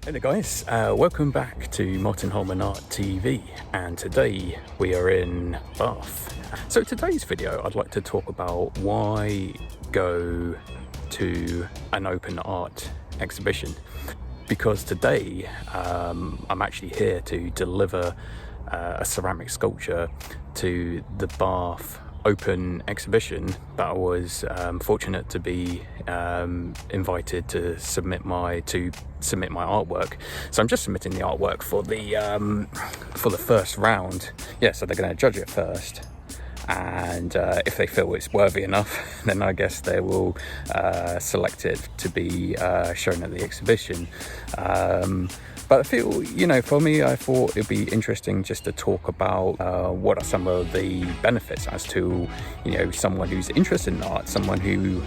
Hello guys, welcome back to Harman Art TV, and today we are in Bath. So today's video I'd like to talk about why go to an open art exhibition, because today I'm actually here to deliver a ceramic sculpture to the Bath open exhibition that I was fortunate to be invited to submit my artwork. So I'm just submitting the artwork for the first round. Yeah, so they're going to judge it first, and if they feel it's worthy enough, then I guess they will select it to be shown at the exhibition. But I feel, for me, I thought it'd be interesting just to talk about what are some of the benefits as to, someone who's interested in art, someone who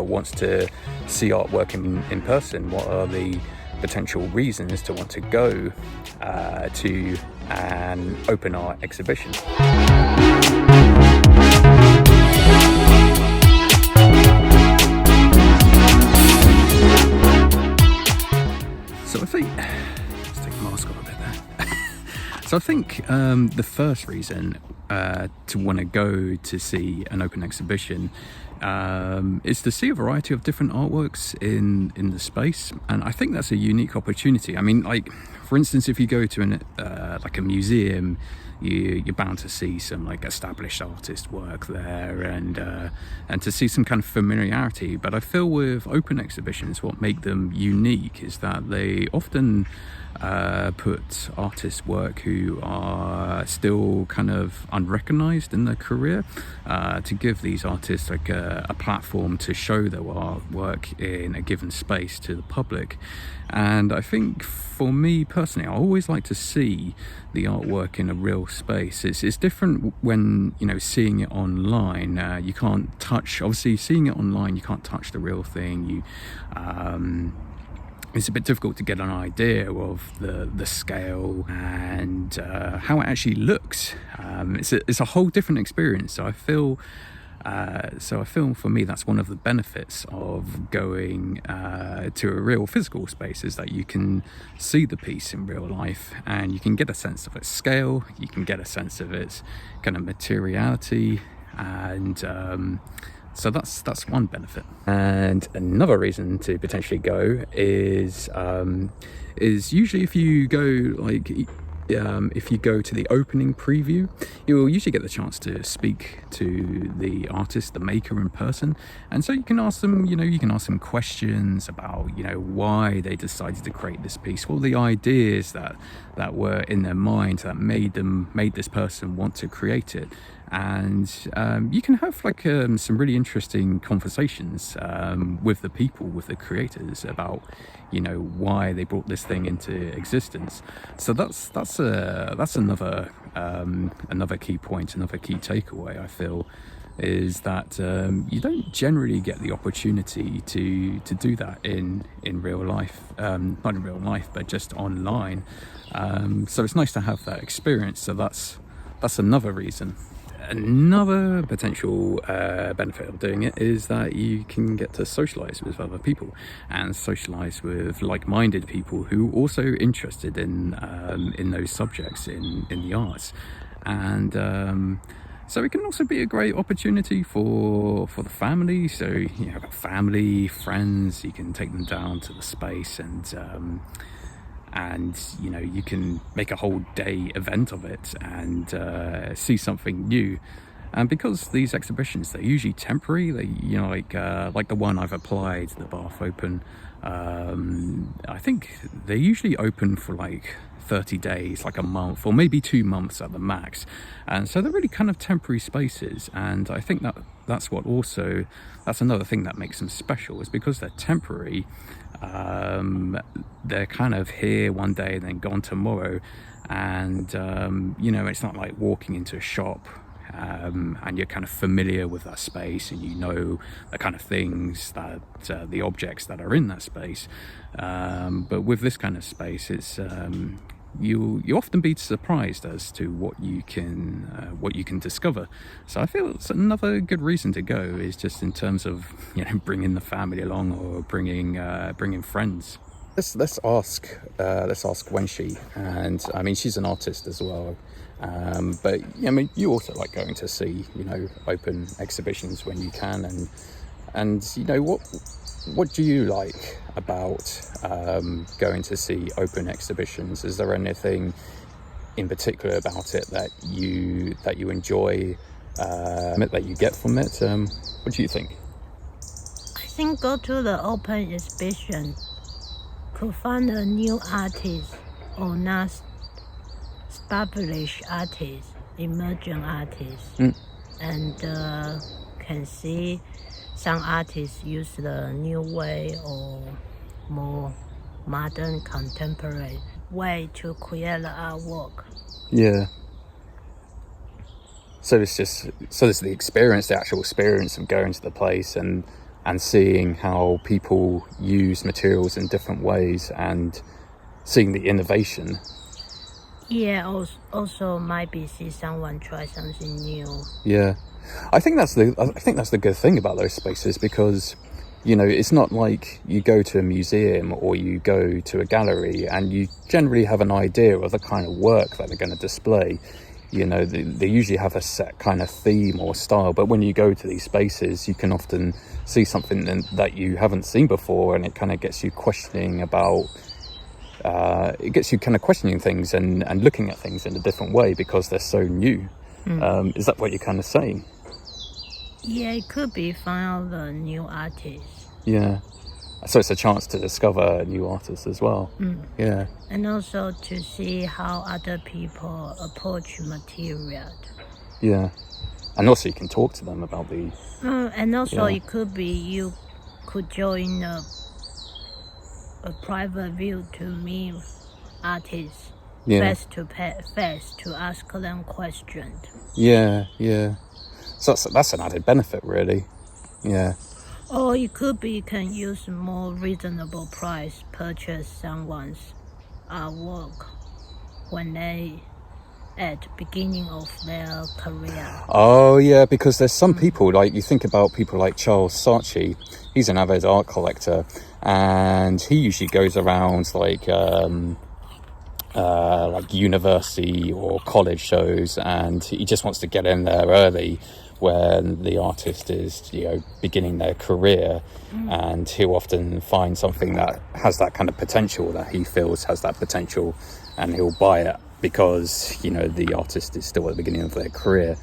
wants to see artwork in person. What are the potential reasons to want to go to an open art exhibition? So I think, let's take the mask off a bit there. So I think the first reason to want to go to see an open exhibition is to see a variety of different artworks in the space, and I think that's a unique opportunity. I mean, like, for instance, if you go to a museum, you're bound to see some established artist work there, and to see some kind of familiarity. But I feel with open exhibitions, what make them unique is that they often put artists' work who are still kind of unrecognized in their career, to give these artists a platform to show their artwork in a given space to the public. And I think for me personally, I always like to see the artwork in a real space. It's different when seeing it online. You can't touch, obviously seeing it online, you can't touch the real thing. It's a bit difficult to get an idea of the scale and how it actually looks. It's a whole different experience. So I feel for me that's one of the benefits of going to a real physical space, is that you can see the piece in real life and you can get a sense of its scale, you can get a sense of its kind of materiality, and so that's one benefit. And another reason to potentially go is usually if you go if you go to the opening preview, you'll usually get the chance to speak to the artist, the maker, in person. And so you can ask them, questions about, why they decided to create this piece, what the ideas that were in their mind that made this person want to create it. And you can have some really interesting conversations with the people, with the creators, about why they brought this thing into existence. So that's another key point, another key takeaway, I feel, is that you don't generally get the opportunity to do that in real life, not in real life, but just online. So it's nice to have that experience. So that's another reason. Another potential benefit of doing it is that you can get to socialize with other people and socialize with like-minded people who are also interested in those subjects in the arts. And so it can also be a great opportunity for the family. So you have family, friends, you can take them down to the space, and you can make a whole day event of it and see something new. And because these exhibitions, they're usually temporary, like the one I've applied, the Bath Open, I think they're usually open for 30 days, a month, or maybe 2 months at the max. And so they're really kind of temporary spaces. And I think that's another thing that makes them special, is because they're temporary. They're kind of here one day and then gone tomorrow. And, it's not like walking into a shop and you're kind of familiar with that space and the kind of things that the objects that are in that space. But with this kind of space, it's you often be surprised as to what you can discover. So I feel it's another good reason to go, is just in terms of bringing the family along, or bringing friends. let's ask Wenshi, and I mean she's an artist as well, but I mean you also like going to see, you know, open exhibitions when you can, and you know what do you like about going to see open exhibitions? Is there anything in particular about it that you enjoy, that you get from it? What do you think? I think go to the open exhibition could find a new artist or not established artist, emerging artists, and can see some artists use the new way or more modern contemporary way to create the artwork. Yeah. So it's the experience, the actual experience of going to the place and seeing how people use materials in different ways and seeing the innovation. Yeah, also might be see someone try something new. Yeah, I think that's the good thing about those spaces, because you know it's not like you go to a museum or you go to a gallery and you generally have an idea of the kind of work that they're going to display. You know, they usually have a set kind of theme or style, but when you go to these spaces you can often see something that you haven't seen before, and it kind of gets you questioning about questioning things and looking at things in a different way because they're so new. Is that what you're kind of saying? Yeah, it could be find a new artist. Yeah, so it's a chance to discover new artists as well. Yeah, and also to see how other people approach material. Yeah, and also you can talk to them about the and also it could be you could join a private view to meet artists face to face to ask them questions. Yeah. So that's an added benefit, really. Yeah. Or it could be you can use more reasonable price purchase someone's artwork when they at beginning of their career. Oh yeah, because there's some people, like you think about people like Charles Saatchi. He's an avid art collector, and he usually goes around like university or college shows, and he just wants to get in there early when the artist is, you know, beginning their career, and he'll often find something that has that kind of potential, that he feels has that potential, and he'll buy it because, you know, the artist is still at the beginning of their career.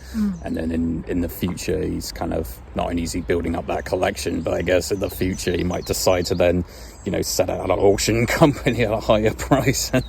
And then in the future he's kind of, not only is he building up that collection, but I guess in the future he might decide to then, you know, set out an auction company at a higher price. You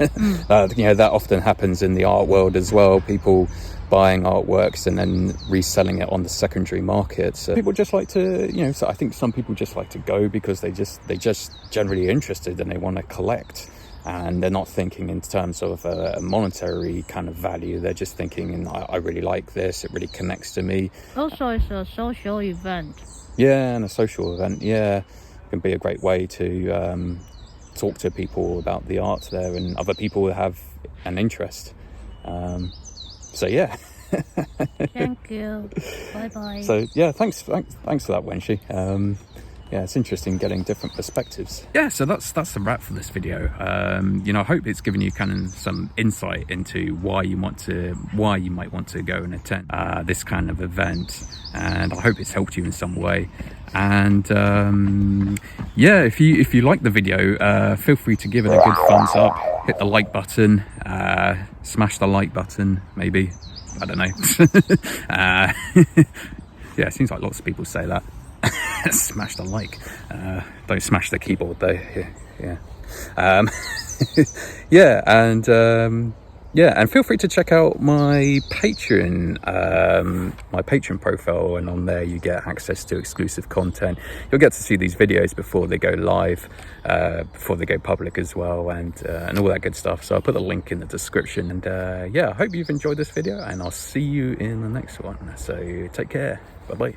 know, that often happens in the art world as well, people buying artworks and then reselling it on the secondary market. So people just like to, you know, so I think some people just like to go because they just generally interested and they want to collect, and they're not thinking in terms of a monetary kind of value. They're just thinking, I really like this, it really connects to me. Also, it's a social event. Yeah, and a social event, yeah, can be a great way to talk to people about the art there, and other people have an interest. So yeah. Thank you. Bye. So yeah, thanks for that, Wenshi. Yeah, it's interesting getting different perspectives. Yeah, so that's the wrap for this video. You know, I hope it's given you kind of some insight into why you might want to go and attend this kind of event, and I hope it's helped you in some way. And yeah, if you like the video, feel free to give it a good thumbs up, hit the like button, smash the like button, maybe, I don't know. Yeah, it seems like lots of people say that. Smash the like, don't smash the keyboard though. Yeah. Yeah, and feel free to check out my Patreon profile, and on there you get access to exclusive content. You'll get to see these videos before they go live, before they go public as well, and all that good stuff. So I'll put a link in the description, and yeah, I hope you've enjoyed this video, and I'll see you in the next one. So take care, bye bye.